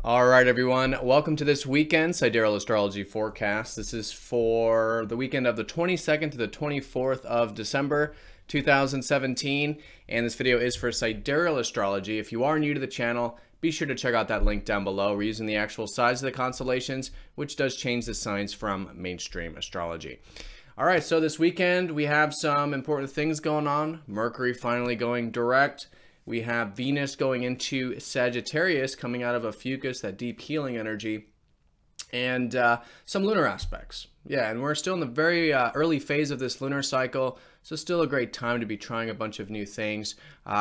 All right, everyone. Welcome to this weekend Sidereal Astrology forecast. This is for the weekend of the 22nd to the 24th of December 2017. And this video is for Sidereal Astrology. If you are new to the channel, be sure to check out that link down below. We're using the actual size of the constellations, which does change the signs from mainstream astrology. All right, so this weekend we have some important things going on. Mercury finally going direct. We have Venus going into Sagittarius, coming out of Ophiuchus, that deep healing energy, and some lunar aspects. Yeah, and we're still in the very early phase of this lunar cycle, so still a great time to be trying a bunch of new things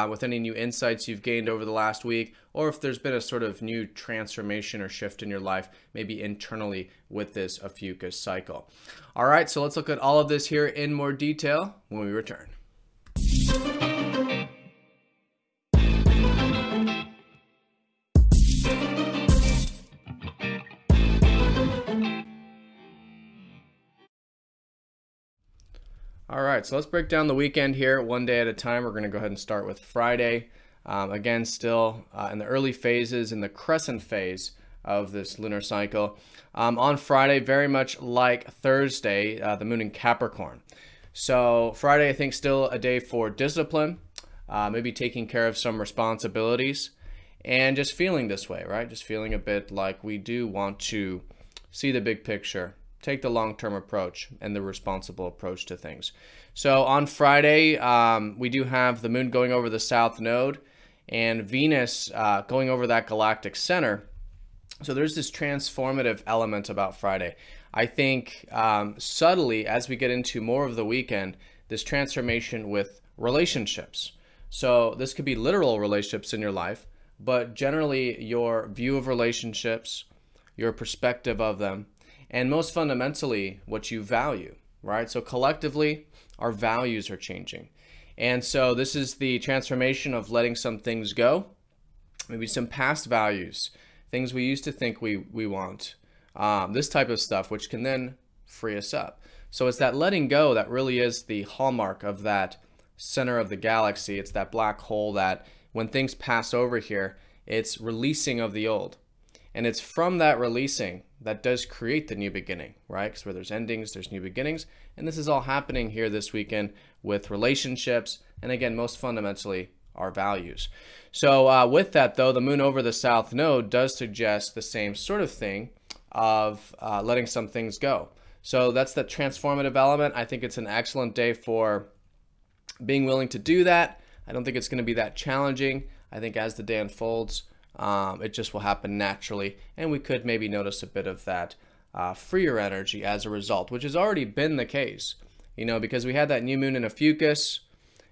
with any new insights you've gained over the last week, or if there's been a sort of new transformation or shift in your life, maybe internally with this Ophiuchus cycle. All right, so let's look at all of this here in more detail when we return. All right, so let's break down the weekend here one day at a time. We're going to go ahead and start with Friday. Again, still in the early phases, in the crescent phase of this lunar cycle. On Friday, very much like Thursday, the moon in Capricorn. So Friday, I think, still a day for discipline, maybe taking care of some responsibilities, and just feeling this way, right? Just feeling a bit like we do want to see the big picture, take the long-term approach and the responsible approach to things. So on Friday, we do have the moon going over the south node and Venus going over that galactic center. So there's this transformative element about Friday. I think subtly, as we get into more of the weekend, this transformation with relationships. So this could be literal relationships in your life, but generally your view of relationships, your perspective of them, and most fundamentally, what you value, right? So collectively, our values are changing. And so this is the transformation of letting some things go, maybe some past values, things we used to think we want, this type of stuff, which can then free us up. So it's that letting go that really is the hallmark of that center of the galaxy. It's that black hole that when things pass over here, it's releasing of the old. And it's from that releasing that does create the new beginning, right? Because where there's endings, there's new beginnings. And this is all happening here this weekend with relationships. And again, most fundamentally, our values. So with that, though, the moon over the south node does suggest the same sort of thing of letting some things go. So that's the transformative element. I think it's an excellent day for being willing to do that. I don't think it's going to be that challenging. I think as the day unfolds, it just will happen naturally, and we could maybe notice a bit of that freer energy as a result, which has already been the case, you know, because we had that new moon in Ophiuchus,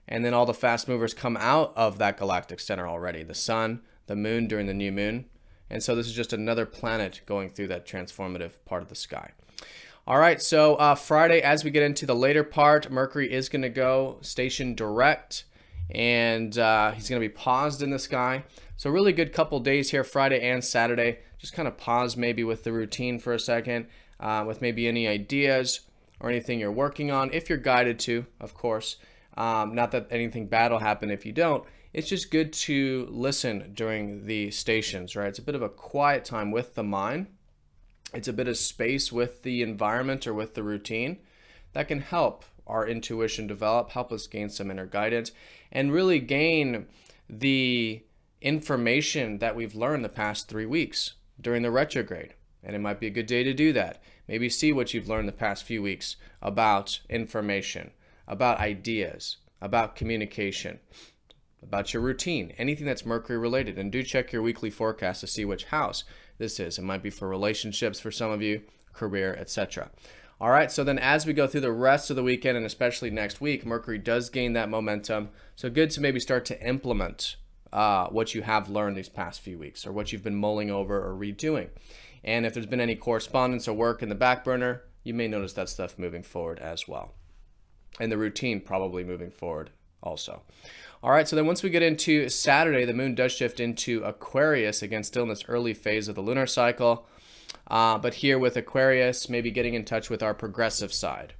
and then all the fast movers come out of that galactic center already, the sun, the moon during the new moon, and so this is just another planet going through that transformative part of the sky. All right, so Friday, as we get into the later part, Mercury is going to go station direct, and he's going to be paused in the sky. So really good couple days here, Friday and Saturday. Just kind of pause maybe with the routine for a second, with maybe any ideas or anything you're working on, if you're guided to, of course. Not that anything bad will happen if you don't. It's just good to listen during the stations, right? It's a bit of a quiet time with the mind. It's a bit of space with the environment or with the routine that can help our intuition develop, help us gain some inner guidance, and really gain the information that we've learned the past 3 weeks during the retrograde. And it might be a good day to do that. Maybe see what you've learned the past few weeks about information, about ideas, about communication, about your routine, anything that's Mercury related. And do check your weekly forecast to see which house this is. It might be for relationships for some of you, career, etc. All right, so then as we go through the rest of the weekend, and especially next week, Mercury does gain that momentum. So good to maybe start to implement what you have learned these past few weeks, or what you've been mulling over or redoing. And if there's been any correspondence or work in the back burner, you may notice that stuff moving forward as well. And the routine probably moving forward also. All right, so then once we get into Saturday, the moon does shift into Aquarius, again, still in this early phase of the lunar cycle. But here with Aquarius, maybe getting in touch with our progressive side,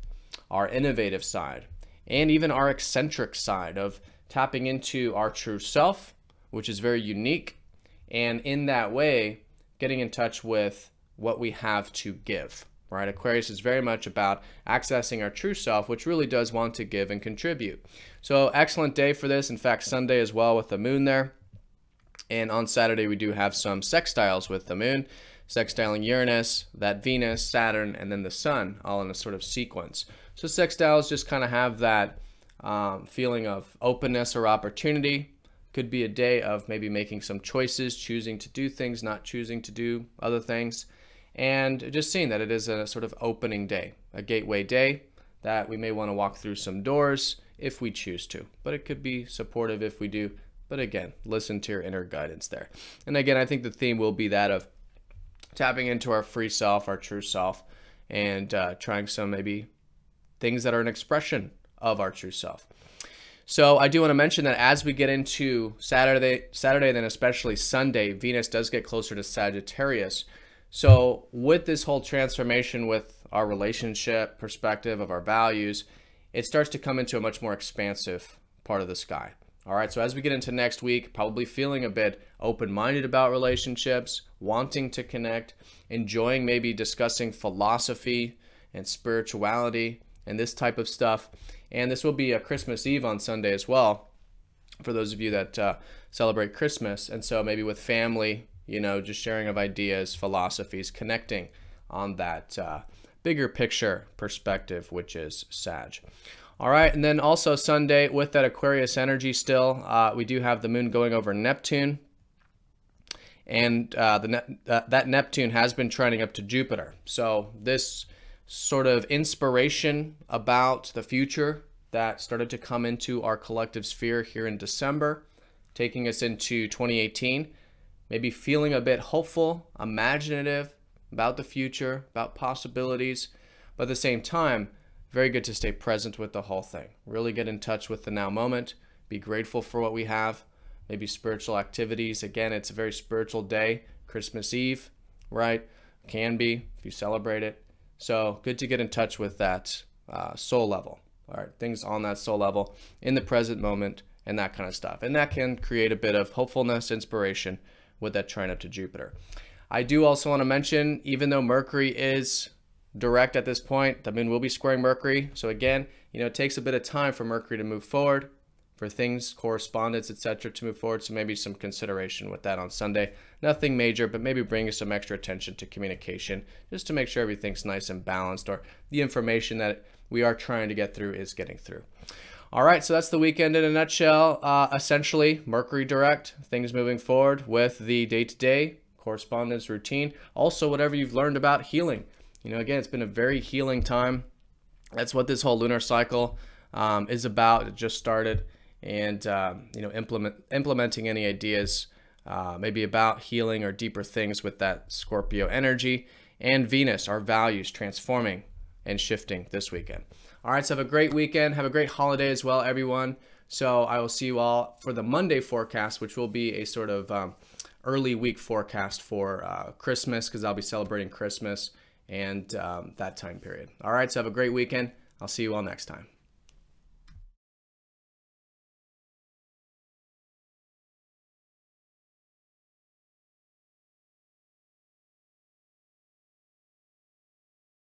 our innovative side, and even our eccentric side of tapping into our true self, which is very unique, and in that way getting in touch with what we have to give, right? Aquarius is very much about accessing our true self, which really does want to give and contribute. So excellent day for this. In fact, Sunday as well with the moon there. And on Saturday, we do have some sextiles with the moon, sextiling Uranus, that Venus, Saturn, and then the sun, all in a sort of sequence. So sextiles just kind of have that feeling of openness or opportunity. Could be a day of maybe making some choices, choosing to do things, not choosing to do other things. And just seeing that it is a sort of opening day, a gateway day that we may want to walk through some doors if we choose to. But it could be supportive if we do. But again, listen to your inner guidance there. And again, I think the theme will be that of tapping into our free self, our true self, and trying some maybe things that are an expression of our true self. So I do want to mention that as we get into Saturday, then especially Sunday, Venus does get closer to Sagittarius. So with this whole transformation with our relationship perspective of our values, it starts to come into a much more expansive part of the sky. All right, so as we get into next week, probably feeling a bit open-minded about relationships, wanting to connect, enjoying maybe discussing philosophy and spirituality and this type of stuff. And this will be a Christmas Eve on Sunday as well, for those of you that celebrate Christmas. And so maybe with family, you know, just sharing of ideas, philosophies, connecting on that bigger picture perspective, which is Sag. All right, and then also Sunday with that Aquarius energy still, we do have the moon going over Neptune. And that Neptune has been trending up to Jupiter. So this sort of inspiration about the future that started to come into our collective sphere here in December, taking us into 2018, maybe feeling a bit hopeful, imaginative about the future, about possibilities, but at the same time, very good to stay present with the whole thing. Really get in touch with the now moment, be grateful for what we have, maybe spiritual activities. Again, it's a very spiritual day, Christmas Eve, right? Can be if you celebrate it. So good to get in touch with that soul level. All right, things on that soul level in the present moment and that kind of stuff. And that can create a bit of hopefulness, inspiration with that trine up to Jupiter. I do also want to mention, even though Mercury is direct at this point, the moon will be squaring Mercury. So again, you know, it takes a bit of time for Mercury to move forward, for things, correspondence, etc. to move forward. So maybe some consideration with that on Sunday. Nothing major, but maybe bringing some extra attention to communication just to make sure everything's nice and balanced, or the information that we are trying to get through is getting through. All right, so that's the weekend in a nutshell. Essentially, Mercury direct, things moving forward with the day-to-day correspondence routine. Also, whatever you've learned about healing. You know, again, it's been a very healing time. That's what this whole lunar cycle is about. It just started. And, you know, implementing any ideas maybe about healing or deeper things with that Scorpio energy. And Venus, our values, transforming and shifting this weekend. All right, so have a great weekend. Have a great holiday as well, everyone. So I will see you all for the Monday forecast, which will be a sort of early week forecast for Christmas, because I'll be celebrating Christmas and that time period. All right, so have a great weekend. I'll see you all next time.